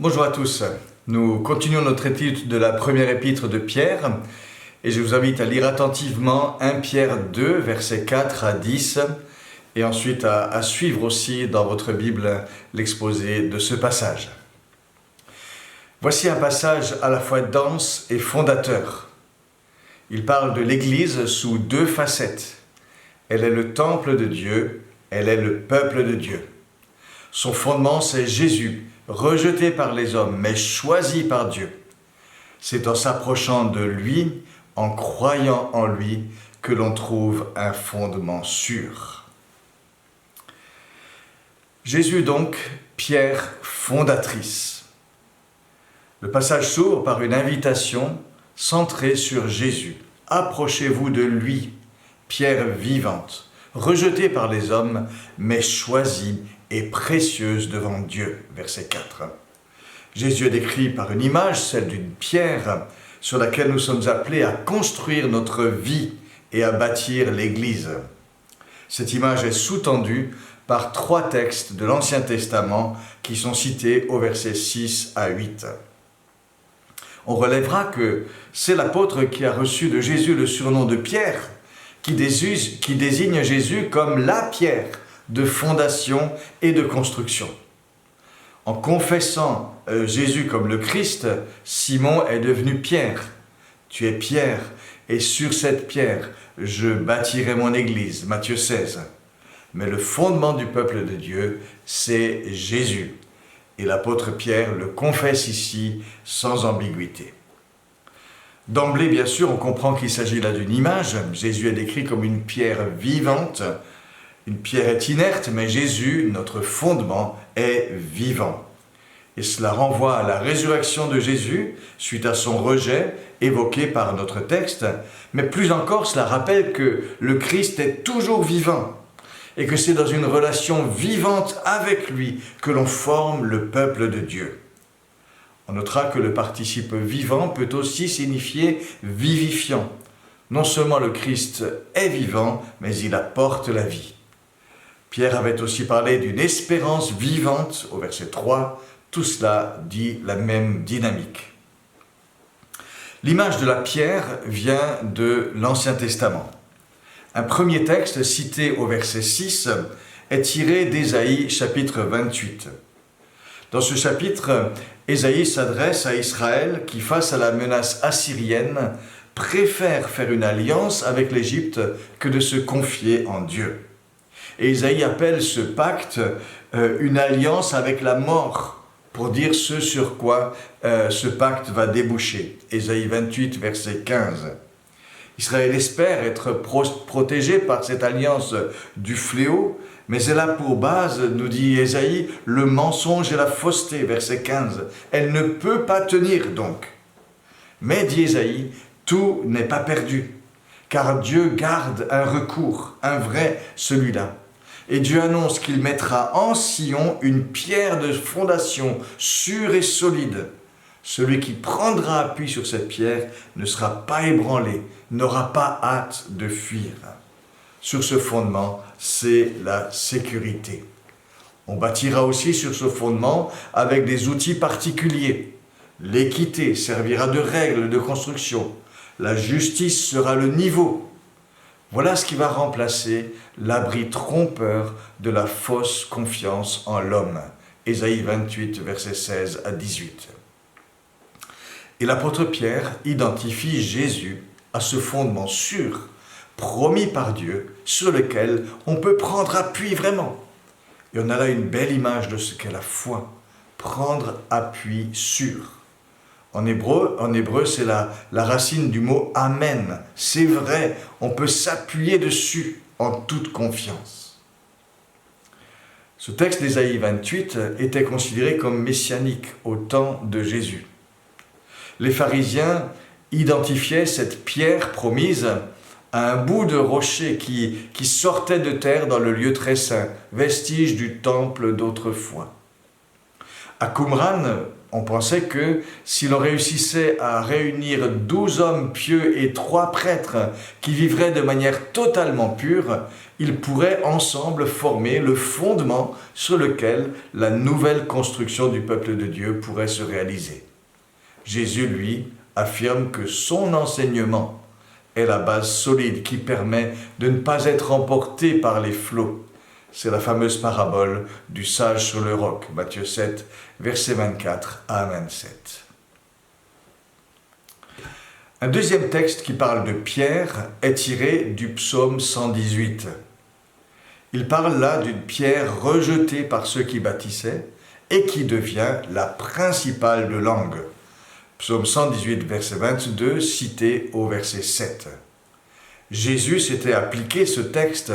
Bonjour à tous, nous continuons notre étude de la première épître de Pierre et je vous invite à lire attentivement 1 Pierre 2, versets 4 à 10 et ensuite à suivre aussi dans votre Bible l'exposé de ce passage. Voici un passage à la fois dense et fondateur. Il parle de l'Église sous deux facettes. Elle est le temple de Dieu, elle est le peuple de Dieu. Son fondement, c'est Jésus, rejeté par les hommes, mais choisi par Dieu. C'est en s'approchant de lui, en croyant en lui, que l'on trouve un fondement sûr. Jésus donc, pierre fondatrice. Le passage s'ouvre par une invitation centrée sur Jésus. Approchez-vous de lui, pierre vivante, rejetée par les hommes, mais choisie et précieuse devant Dieu. Verset 4. Jésus est décrit par une image, celle d'une pierre, sur laquelle nous sommes appelés à construire notre vie et à bâtir l'Église. Cette image est sous-tendue par 3 textes de l'Ancien Testament qui sont cités au verset 6 à 8. On relèvera que c'est l'apôtre qui a reçu de Jésus le surnom de Pierre, qui désigne Jésus comme la pierre de fondation et de construction. En confessant Jésus comme le Christ, Simon est devenu Pierre. Tu es Pierre, et sur cette pierre, je bâtirai mon église. Matthieu 16. Mais le fondement du peuple de Dieu, c'est Jésus. Et l'apôtre Pierre le confesse ici sans ambiguïté. D'emblée, bien sûr, on comprend qu'il s'agit là d'une image. Jésus est décrit comme une pierre vivante. Une pierre est inerte, mais Jésus, notre fondement, est vivant. Et cela renvoie à la résurrection de Jésus, suite à son rejet, évoqué par notre texte. Mais plus encore, cela rappelle que le Christ est toujours vivant, et que c'est dans une relation vivante avec lui que l'on forme le peuple de Dieu. On notera que le participe vivant peut aussi signifier vivifiant. Non seulement le Christ est vivant, mais il apporte la vie. Pierre avait aussi parlé d'une espérance vivante au verset 3. Tout cela dit la même dynamique. L'image de la pierre vient de l'Ancien Testament. Un premier texte cité au verset 6 est tiré d'Ésaïe chapitre 28. Dans ce chapitre, Ésaïe s'adresse à Israël qui, face à la menace assyrienne, préfère faire une alliance avec l'Égypte que de se confier en Dieu. Et Ésaïe appelle ce pacte une alliance avec la mort, pour dire ce sur quoi ce pacte va déboucher. Ésaïe 28, verset 15. Israël espère être protégé par cette alliance du fléau, mais elle a pour base, nous dit Ésaïe, le mensonge et la fausseté, verset 15. Elle ne peut pas tenir donc. Mais, dit Ésaïe, tout n'est pas perdu, car Dieu garde un recours, un vrai, celui-là. Et Dieu annonce qu'il mettra en Sion une pierre de fondation sûre et solide. Celui qui prendra appui sur cette pierre ne sera pas ébranlé, n'aura pas hâte de fuir. Sur ce fondement, c'est la sécurité. On bâtira aussi sur ce fondement avec des outils particuliers. L'équité servira de règle de construction. La justice sera le niveau. Voilà ce qui va remplacer l'abri trompeur de la fausse confiance en l'homme. Ésaïe 28, versets 16 à 18. Et l'apôtre Pierre identifie Jésus à ce fondement sûr, promis par Dieu, sur lequel on peut prendre appui vraiment. Et on a là une belle image de ce qu'est la foi, prendre appui sûr. En hébreu, c'est la racine du mot « amen ». C'est vrai, on peut s'appuyer dessus en toute confiance. Ce texte d'Ésaïe 28 était considéré comme messianique au temps de Jésus. Les pharisiens identifiaient cette pierre promise à un bout de rocher qui sortait de terre dans le lieu très saint, vestige du temple d'autrefois. À Qumran, On pensait que si l'on réussissait à réunir 12 hommes pieux et 3 prêtres qui vivraient de manière totalement pure, ils pourraient ensemble former le fondement sur lequel la nouvelle construction du peuple de Dieu pourrait se réaliser. Jésus, lui, affirme que son enseignement est la base solide qui permet de ne pas être emporté par les flots. C'est la fameuse parabole du sage sur le roc, Matthieu 7, versets 24 à 27. Un deuxième texte qui parle de Pierre est tiré du psaume 118. Il parle là d'une pierre rejetée par ceux qui bâtissaient et qui devient la principale de langue. Psaume 118, verset 22, cité au verset 7. Jésus s'était appliqué ce texte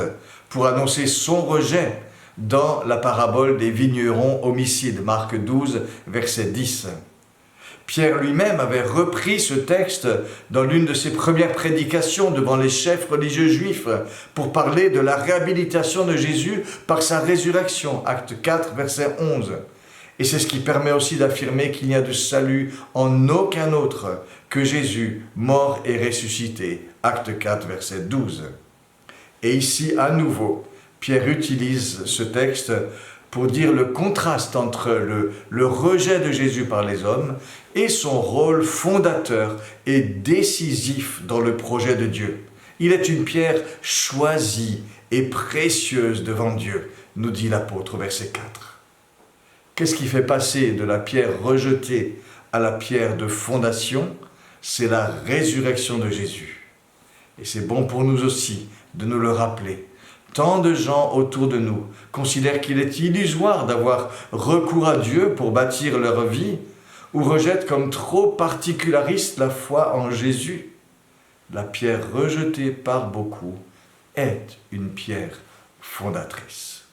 pour annoncer son rejet dans la parabole des vignerons homicides, Marc 12, verset 10. Pierre lui-même avait repris ce texte dans l'une de ses premières prédications devant les chefs religieux juifs pour parler de la réhabilitation de Jésus par sa résurrection, Acte 4, verset 11. Et c'est ce qui permet aussi d'affirmer qu'il n'y a de salut en aucun autre que Jésus, mort et ressuscité, Acte 4, verset 12. Et ici, à nouveau, Pierre utilise ce texte pour dire le contraste entre le rejet de Jésus par les hommes et son rôle fondateur et décisif dans le projet de Dieu. Il est une pierre choisie et précieuse devant Dieu, nous dit l'apôtre, verset 4. Qu'est-ce qui fait passer de la pierre rejetée à la pierre de fondation? C'est la résurrection de Jésus. Et c'est bon pour nous aussi de nous le rappeler. Tant de gens autour de nous considèrent qu'il est illusoire d'avoir recours à Dieu pour bâtir leur vie ou rejettent comme trop particulariste la foi en Jésus. La pierre rejetée par beaucoup est une pierre fondatrice.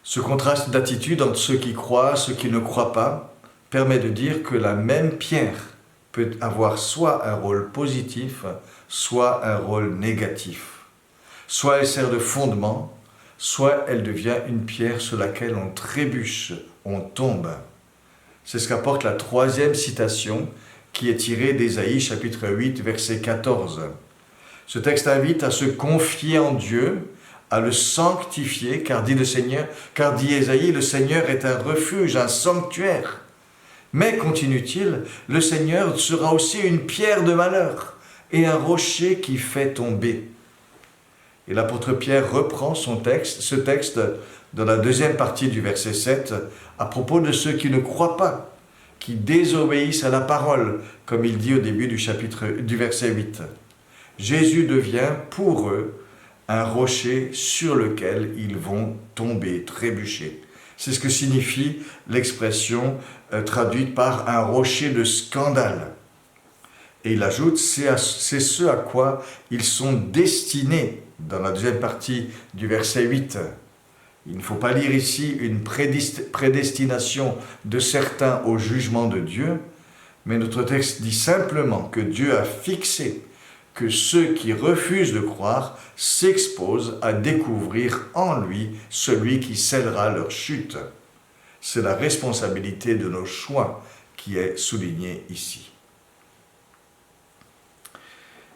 Ce contraste d'attitude entre ceux qui croient et ceux qui ne croient pas permet de dire que la même pierre peut avoir soit un rôle positif, soit un rôle négatif. Soit elle sert de fondement, soit elle devient une pierre sur laquelle on trébuche, on tombe. C'est ce qu'apporte la troisième citation qui est tirée d'Ésaïe chapitre 8, verset 14. Ce texte invite à se confier en Dieu, à le sanctifier, car dit Ésaïe, le Seigneur est un refuge, un sanctuaire. Mais, continue-t-il, le Seigneur sera aussi une pierre de malheur et un rocher qui fait tomber. Et l'apôtre Pierre reprend ce texte dans la deuxième partie du verset 7 à propos de ceux qui ne croient pas, qui désobéissent à la parole, comme il dit au début du verset 8. Jésus devient pour eux un rocher sur lequel ils vont tomber, trébucher. C'est ce que signifie l'expression traduite par un rocher de scandale. Et il ajoute, c'est ce à quoi ils sont destinés, dans la deuxième partie du verset 8. Il ne faut pas lire ici une prédestination de certains au jugement de Dieu, mais notre texte dit simplement que Dieu a fixé que ceux qui refusent de croire s'exposent à découvrir en lui celui qui scellera leur chute. C'est la responsabilité de nos choix qui est soulignée ici.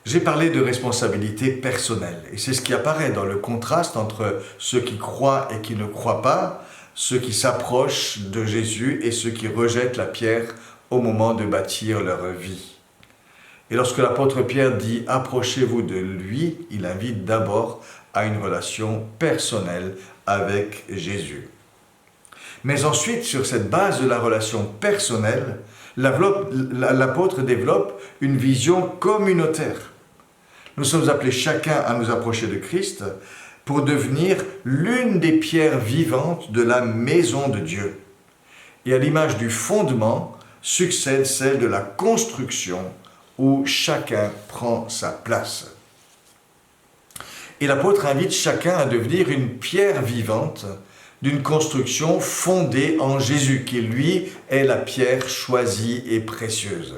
J'ai parlé de responsabilité personnelle, et c'est ce qui apparaît dans le contraste entre ceux qui croient et qui ne croient pas, ceux qui s'approchent de Jésus et ceux qui rejettent la pierre au moment de bâtir leur vie. Et lorsque l'apôtre Pierre dit « approchez-vous de lui », il invite d'abord à une relation personnelle avec Jésus. Mais ensuite, sur cette base de la relation personnelle, l'apôtre développe une vision communautaire. Nous sommes appelés chacun à nous approcher de Christ pour devenir l'une des pierres vivantes de la maison de Dieu. Et à l'image du fondement, succède celle de la construction où chacun prend sa place. Et l'apôtre invite chacun à devenir une pierre vivante d'une construction fondée en Jésus, qui lui est la pierre choisie et précieuse.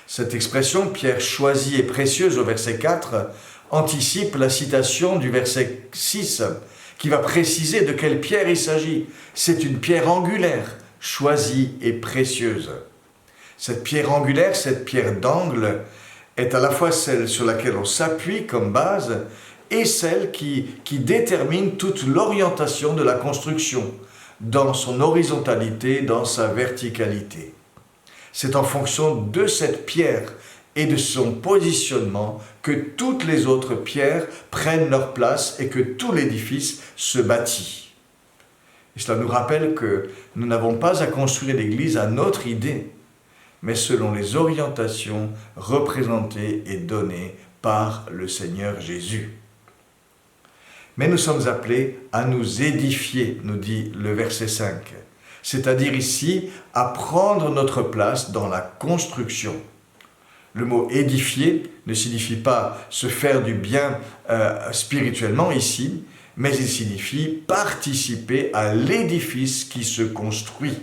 Cette expression, pierre choisie et précieuse au verset 4, anticipe la citation du verset 6, qui va préciser de quelle pierre il s'agit. C'est une pierre angulaire, choisie et précieuse. Cette pierre angulaire, cette pierre d'angle, est à la fois celle sur laquelle on s'appuie comme base et celle qui détermine toute l'orientation de la construction, dans son horizontalité, dans sa verticalité. C'est en fonction de cette pierre et de son positionnement que toutes les autres pierres prennent leur place et que tout l'édifice se bâtit. Et cela nous rappelle que nous n'avons pas à construire l'Église à notre idée, mais selon les orientations représentées et données par le Seigneur Jésus. Mais nous sommes appelés à nous édifier, nous dit le verset 5, c'est-à-dire ici à prendre notre place dans la construction. Le mot « édifier » ne signifie pas se faire du bien spirituellement ici, mais il signifie participer à l'édifice qui se construit.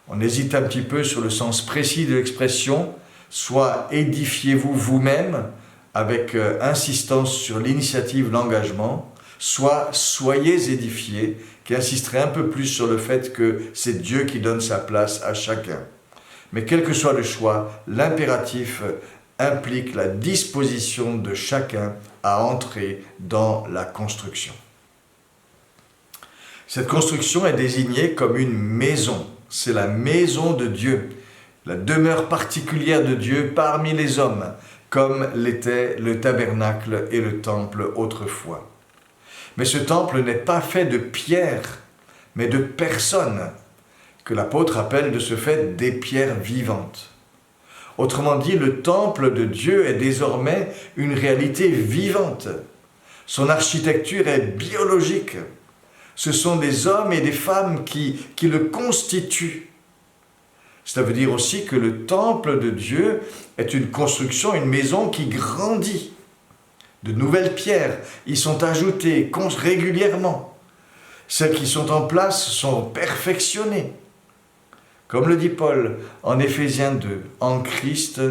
On hésite un petit peu sur le sens précis de l'expression, soit édifiez-vous vous-même, avec insistance sur l'initiative, l'engagement, soit soyez édifiés, qui insisterait un peu plus sur le fait que c'est Dieu qui donne sa place à chacun. Mais quel que soit le choix, l'impératif implique la disposition de chacun à entrer dans la construction. Cette construction est désignée comme une maison. C'est la maison de Dieu, la demeure particulière de Dieu parmi les hommes, comme l'était le tabernacle et le temple autrefois. Mais ce temple n'est pas fait de pierres, mais de personnes, que l'apôtre appelle de ce fait des pierres vivantes. Autrement dit, le temple de Dieu est désormais une réalité vivante. Son architecture est biologique. Ce sont des hommes et des femmes qui le constituent. Cela veut dire aussi que le temple de Dieu est une construction, une maison qui grandit. De nouvelles pierres y sont ajoutées régulièrement. Celles qui sont en place sont perfectionnées. Comme le dit Paul en Éphésiens 2, en Christ,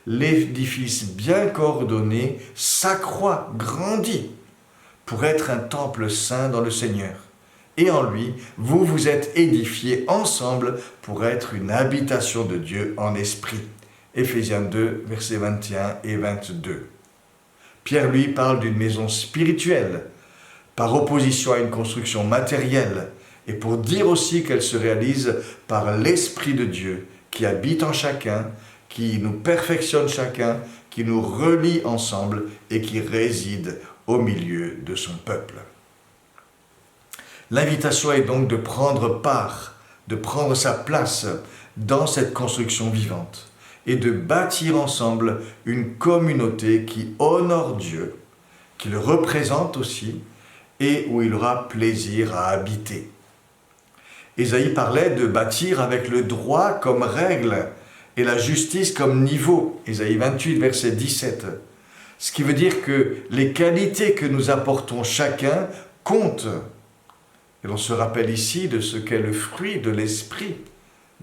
l'édifice bien coordonné s'accroît, grandit, pour être un temple saint dans le Seigneur. Et en lui, vous vous êtes édifiés ensemble pour être une habitation de Dieu en esprit. Éphésiens 2, versets 21 et 22. Pierre, lui, parle d'une maison spirituelle, par opposition à une construction matérielle, et pour dire aussi qu'elle se réalise par l'Esprit de Dieu qui habite en chacun, qui nous perfectionne chacun, qui nous relie ensemble et qui réside au milieu de son peuple. L'invitation est donc de prendre part, de prendre sa place dans cette construction vivante et de bâtir ensemble une communauté qui honore Dieu, qui le représente aussi et où il aura plaisir à habiter. Ésaïe parlait de bâtir avec le droit comme règle et la justice comme niveau. Ésaïe 28, verset 17. Ce qui veut dire que les qualités que nous apportons chacun comptent. Et l'on se rappelle ici de ce qu'est le fruit de l'esprit,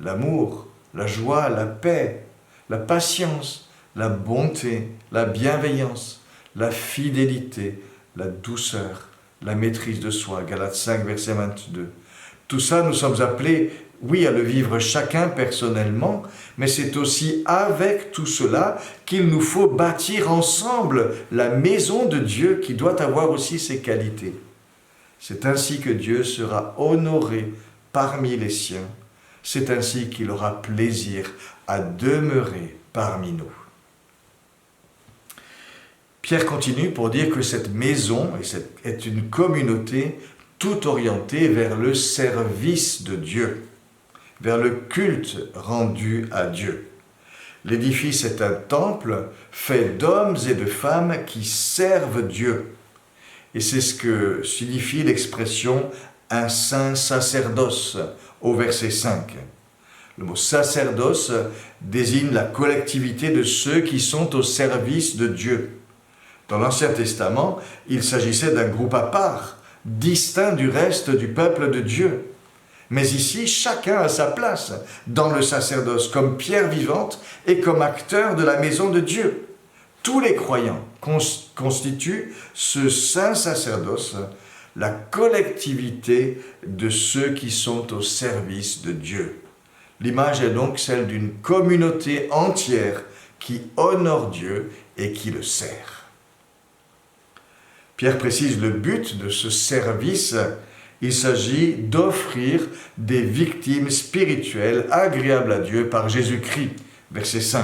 l'amour, la joie, la paix, la patience, la bonté, la bienveillance, la fidélité, la douceur, la maîtrise de soi. Galates 5, verset 22. Tout ça, nous sommes appelés, oui, à le vivre chacun personnellement, mais c'est aussi avec tout cela qu'il nous faut bâtir ensemble la maison de Dieu qui doit avoir aussi ses qualités. C'est ainsi que Dieu sera honoré parmi les siens. C'est ainsi qu'il aura plaisir à demeurer parmi nous. Pierre continue pour dire que cette maison est une communauté tout orientée vers le service de Dieu, vers le culte rendu à Dieu. L'édifice est un temple fait d'hommes et de femmes qui servent Dieu. Et c'est ce que signifie l'expression « un saint sacerdoce » au verset 5. Le mot « sacerdoce » désigne la collectivité de ceux qui sont au service de Dieu. Dans l'Ancien Testament, il s'agissait d'un groupe à part, distinct du reste du peuple de Dieu. Mais ici, chacun a sa place dans le sacerdoce, comme pierre vivante et comme acteur de la maison de Dieu. Tous les croyants constituent ce saint sacerdoce la collectivité de ceux qui sont au service de Dieu. L'image est donc celle d'une communauté entière qui honore Dieu et qui le sert. Pierre précise le but de ce service. Il s'agit d'offrir des victimes spirituelles agréables à Dieu par Jésus-Christ. Verset 5.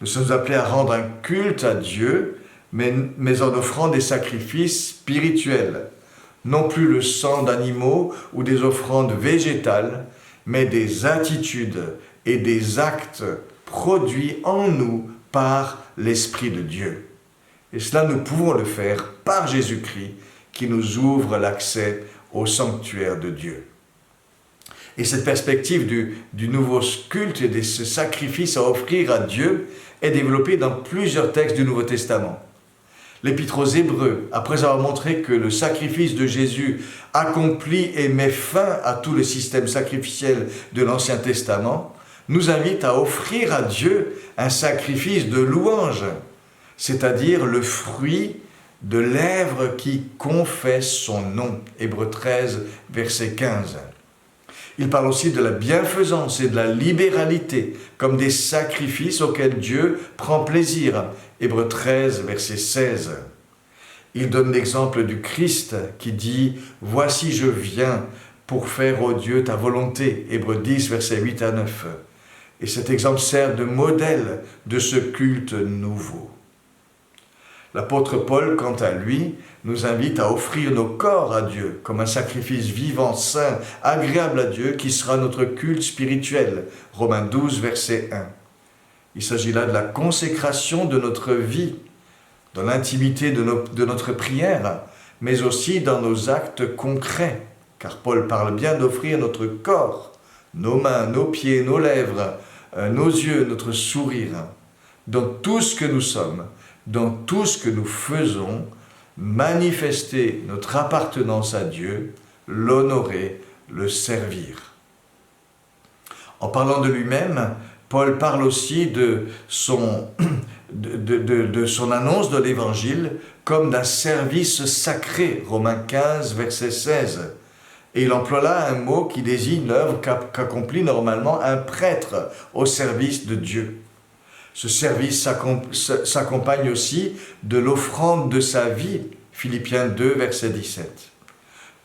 Nous sommes appelés à rendre un culte à Dieu, mais en offrant des sacrifices spirituels. Non plus le sang d'animaux ou des offrandes végétales, mais des attitudes et des actes produits en nous par l'Esprit de Dieu. Et cela, nous pouvons le faire par Jésus-Christ, qui nous ouvre l'accès au sanctuaire de Dieu. Et cette perspective du nouveau culte et de ce sacrifice à offrir à Dieu est développée dans plusieurs textes du Nouveau Testament. L'Épître aux Hébreux, après avoir montré que le sacrifice de Jésus accomplit et met fin à tout le système sacrificiel de l'Ancien Testament, nous invite à offrir à Dieu un sacrifice de louange, c'est-à-dire le fruit de lèvres qui confessent son nom. Hébreux 13, verset 15. Il parle aussi de la bienfaisance et de la libéralité comme des sacrifices auxquels Dieu prend plaisir. Hébreux 13, verset 16. Il donne l'exemple du Christ qui dit « Voici je viens pour faire, ô Dieu, ta volonté ». Hébreux 10, verset 8 à 9. Et cet exemple sert de modèle de ce culte nouveau. L'apôtre Paul, quant à lui, nous invite à offrir nos corps à Dieu comme un sacrifice vivant, saint, agréable à Dieu, qui sera notre culte spirituel. Romains 12, verset 1. Il s'agit là de la consécration de notre vie, dans l'intimité de notre prière, mais aussi dans nos actes concrets, car Paul parle bien d'offrir notre corps, nos mains, nos pieds, nos lèvres, nos yeux, notre sourire, dans tout ce que nous sommes, dans tout ce que nous faisons, manifester notre appartenance à Dieu, l'honorer, le servir. En parlant de lui-même, Paul parle aussi de son annonce de l'Évangile comme d'un service sacré, Romains 15, verset 16. Et il emploie là un mot qui désigne l'œuvre qu'accomplit normalement un prêtre au service de Dieu. Ce service s'accompagne aussi de l'offrande de sa vie, Philippiens 2, verset 17.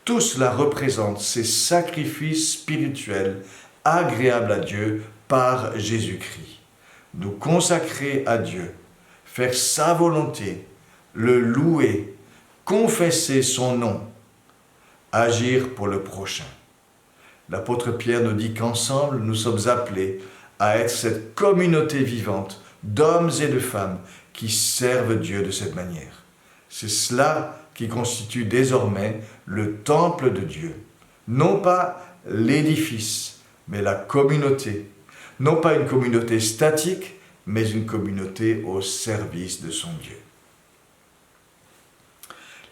Tout cela représente ces sacrifices spirituels agréables à Dieu par Jésus-Christ. Nous consacrer à Dieu, faire sa volonté, le louer, confesser son nom, agir pour le prochain. L'apôtre Pierre nous dit qu'ensemble, nous sommes appelés à être cette communauté vivante d'hommes et de femmes qui servent Dieu de cette manière. C'est cela qui constitue désormais le temple de Dieu. Non pas l'édifice, mais la communauté. Non pas une communauté statique, mais une communauté au service de son Dieu.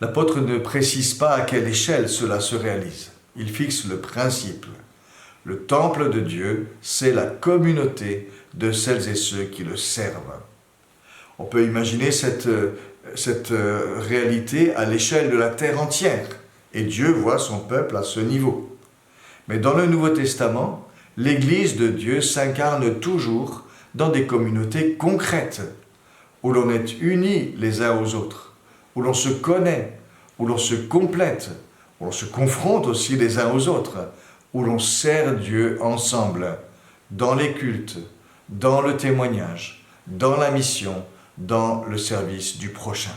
L'apôtre ne précise pas à quelle échelle cela se réalise. Il fixe le principe. Le temple de Dieu, c'est la communauté de celles et ceux qui le servent. On peut imaginer cette réalité à l'échelle de la terre entière, et Dieu voit son peuple à ce niveau. Mais dans le Nouveau Testament, l'Église de Dieu s'incarne toujours dans des communautés concrètes, où l'on est unis les uns aux autres, où l'on se connaît, où l'on se complète, où l'on se confronte aussi les uns aux autres, où l'on sert Dieu ensemble, dans les cultes, dans le témoignage, dans la mission, dans le service du prochain.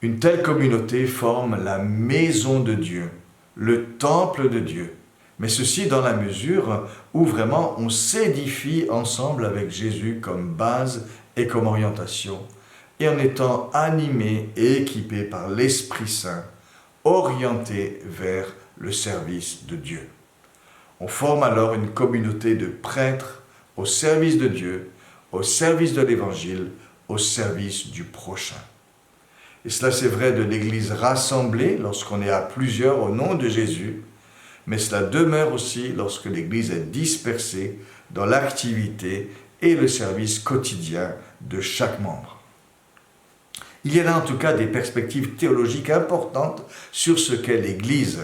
Une telle communauté forme la maison de Dieu, le temple de Dieu, mais ceci dans la mesure où vraiment on s'édifie ensemble avec Jésus comme base et comme orientation, et en étant animé et équipé par l'Esprit Saint, orienté vers le service de Dieu. On forme alors une communauté de prêtres au service de Dieu, au service de l'Évangile, au service du prochain. Et cela c'est vrai de l'Église rassemblée lorsqu'on est à plusieurs au nom de Jésus, mais cela demeure aussi lorsque l'Église est dispersée dans l'activité et le service quotidien de chaque membre. Il y a là en tout cas des perspectives théologiques importantes sur ce qu'est l'Église.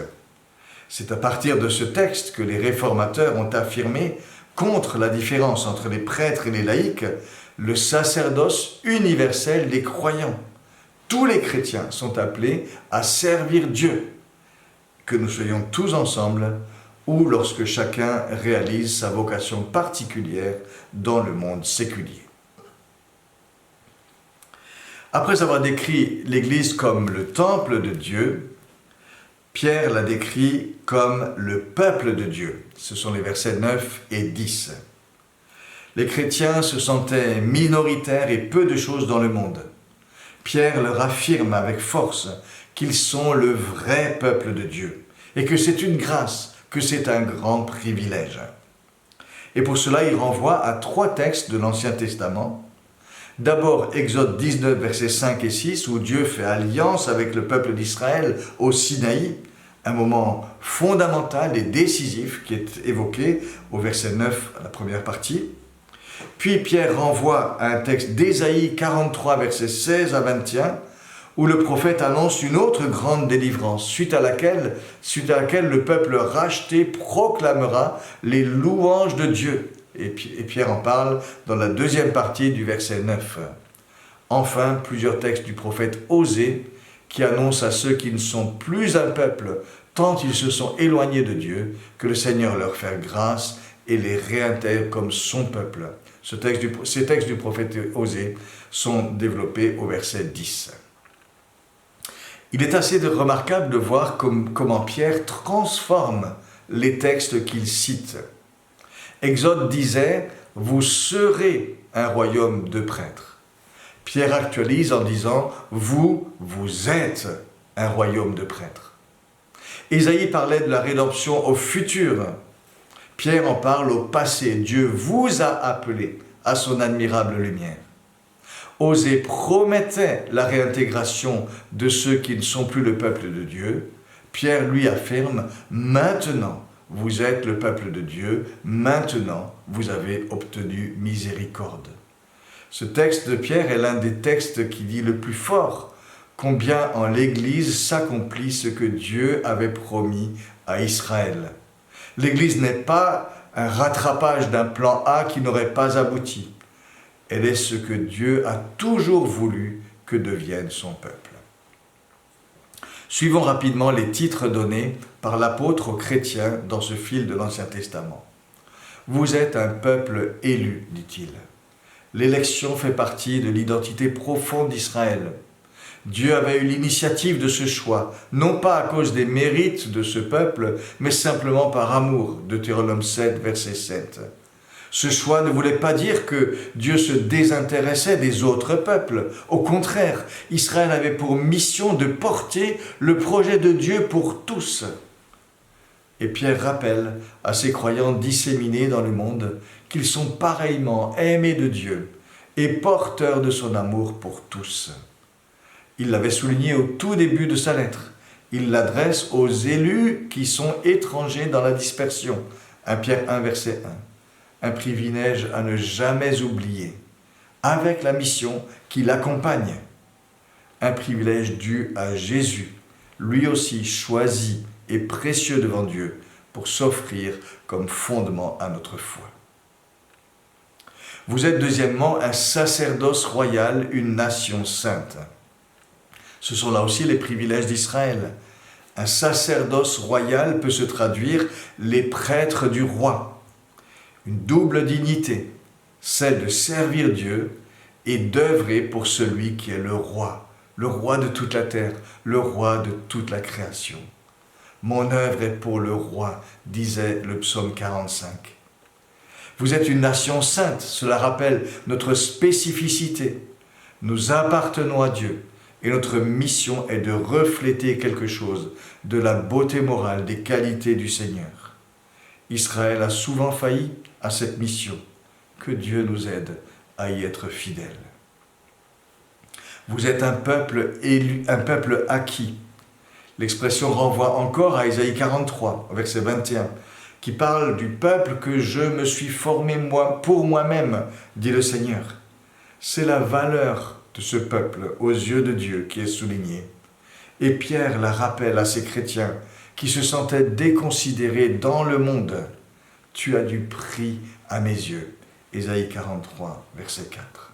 C'est à partir de ce texte que les réformateurs ont affirmé, contre la différence entre les prêtres et les laïcs, le sacerdoce universel des croyants. Tous les chrétiens sont appelés à servir Dieu, que nous soyons tous ensemble ou lorsque chacun réalise sa vocation particulière dans le monde séculier. Après avoir décrit l'Église comme le temple de Dieu, Pierre la décrit comme le peuple de Dieu. Ce sont les versets 9 et 10. Les chrétiens se sentaient minoritaires et peu de choses dans le monde. Pierre leur affirme avec force qu'ils sont le vrai peuple de Dieu et que c'est une grâce, que c'est un grand privilège. Et pour cela, il renvoie à 3 textes de l'Ancien Testament. D'abord, Exode 19, versets 5 et 6, où Dieu fait alliance avec le peuple d'Israël au Sinaï, un moment fondamental et décisif qui est évoqué au verset 9, à la première partie. Puis Pierre renvoie à un texte d'Ésaïe 43, versets 16 à 21, où le prophète annonce une autre grande délivrance, suite à laquelle le peuple racheté proclamera les louanges de Dieu. Et Pierre en parle dans la deuxième partie du verset 9. Enfin, plusieurs textes du prophète Osée qui annoncent à ceux qui ne sont plus un peuple, tant ils se sont éloignés de Dieu, que le Seigneur leur fait grâce et les réintègre comme son peuple. Ces textes du prophète Osée sont développés au verset 10. Il est assez remarquable de voir comment Pierre transforme les textes qu'il cite. Exode disait « Vous serez un royaume de prêtres ». Pierre actualise en disant « Vous êtes un royaume de prêtres ». Ésaïe parlait de la rédemption au futur. Pierre en parle au passé. Dieu vous a appelé à son admirable lumière. Osée promettait la réintégration de ceux qui ne sont plus le peuple de Dieu. Pierre lui affirme « Maintenant, vous êtes le peuple de Dieu, maintenant vous avez obtenu miséricorde. » Ce texte de Pierre est l'un des textes qui dit le plus fort combien en l'Église s'accomplit ce que Dieu avait promis à Israël. L'Église n'est pas un rattrapage d'un plan A qui n'aurait pas abouti. Elle est ce que Dieu a toujours voulu que devienne son peuple. Suivons rapidement les titres donnés par l'apôtre aux chrétiens dans ce fil de l'Ancien Testament. Vous êtes un peuple élu, dit-il. L'élection fait partie de l'identité profonde d'Israël. Dieu avait eu l'initiative de ce choix, non pas à cause des mérites de ce peuple, mais simplement par amour. Deutéronome 7, verset 7. Ce choix ne voulait pas dire que Dieu se désintéressait des autres peuples. Au contraire, Israël avait pour mission de porter le projet de Dieu pour tous. Et Pierre rappelle à ses croyants disséminés dans le monde qu'ils sont pareillement aimés de Dieu et porteurs de son amour pour tous. Il l'avait souligné au tout début de sa lettre. Il l'adresse aux élus qui sont étrangers dans la dispersion. 1 Pierre 1, verset 1. Un privilège à ne jamais oublier, avec la mission qui l'accompagne. Un privilège dû à Jésus, lui aussi choisi et précieux devant Dieu pour s'offrir comme fondement à notre foi. Vous êtes deuxièmement un sacerdoce royal, une nation sainte. Ce sont là aussi les privilèges d'Israël. Un sacerdoce royal peut se traduire les prêtres du roi. Une double dignité, celle de servir Dieu et d'œuvrer pour celui qui est le roi de toute la terre, le roi de toute la création. Mon œuvre est pour le roi, disait le psaume 45. Vous êtes une nation sainte, cela rappelle notre spécificité. Nous appartenons à Dieu et notre mission est de refléter quelque chose de la beauté morale, des qualités du Seigneur. Israël a souvent failli à cette mission. Que Dieu nous aide à y être fidèles. Vous êtes un peuple élu, un peuple acquis. L'expression renvoie encore à Ésaïe 43, verset 21, qui parle du peuple que je me suis formé pour moi-même, dit le Seigneur. C'est la valeur de ce peuple aux yeux de Dieu qui est souligné. Et Pierre la rappelle à ces chrétiens qui se sentaient déconsidérés dans le monde. Tu as du prix à mes yeux. Ésaïe 43, verset 4.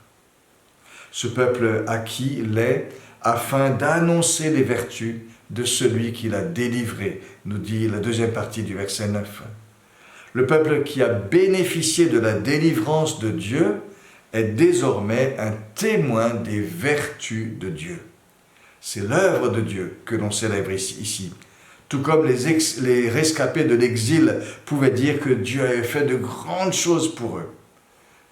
Ce peuple acquis l'est afin d'annoncer les vertus de celui qui l'a délivré, nous dit la deuxième partie du verset 9. Le peuple qui a bénéficié de la délivrance de Dieu est désormais un témoin des vertus de Dieu. C'est l'œuvre de Dieu que l'on célèbre ici. Tout comme les rescapés de l'exil pouvaient dire que Dieu avait fait de grandes choses pour eux.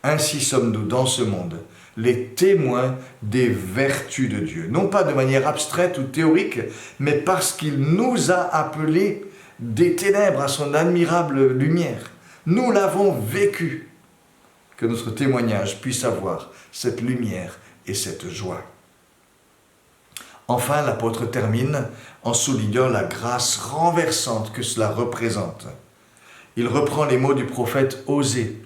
Ainsi sommes-nous dans ce monde, les témoins des vertus de Dieu. Non pas de manière abstraite ou théorique, mais parce qu'il nous a appelés des ténèbres à son admirable lumière. Nous l'avons vécu. Que notre témoignage puisse avoir cette lumière et cette joie. Enfin, l'apôtre termine en soulignant la grâce renversante que cela représente. Il reprend les mots du prophète Osée,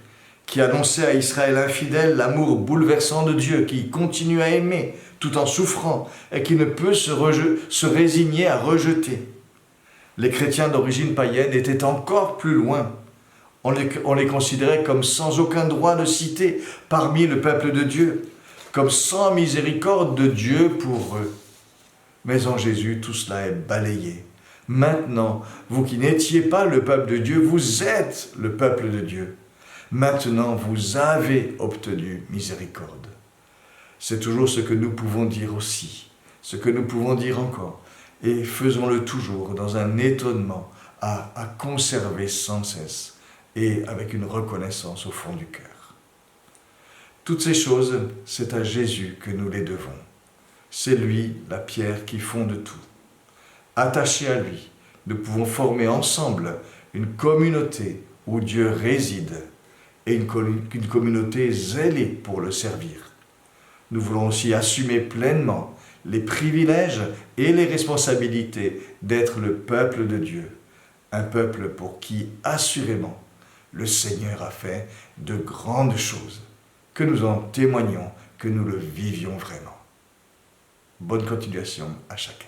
qui annonçait à Israël infidèle l'amour bouleversant de Dieu, qui continue à aimer tout en souffrant et qui ne peut se résigner à rejeter. Les chrétiens d'origine païenne étaient encore plus loin. On les considérait comme sans aucun droit de cité parmi le peuple de Dieu, comme sans miséricorde de Dieu pour eux. Mais en Jésus, tout cela est balayé. Maintenant, vous qui n'étiez pas le peuple de Dieu, vous êtes le peuple de Dieu. Maintenant, vous avez obtenu miséricorde. C'est toujours ce que nous pouvons dire aussi, ce que nous pouvons dire encore. Et faisons-le toujours dans un étonnement à conserver sans cesse et avec une reconnaissance au fond du cœur. Toutes ces choses, c'est à Jésus que nous les devons. C'est lui, la pierre qui fonde tout. Attachés à lui, nous pouvons former ensemble une communauté où Dieu réside et une communauté zélée pour le servir. Nous voulons aussi assumer pleinement les privilèges et les responsabilités d'être le peuple de Dieu, un peuple pour qui, assurément, le Seigneur a fait de grandes choses, que nous en témoignions, que nous le vivions vraiment. Bonne continuation à chacun.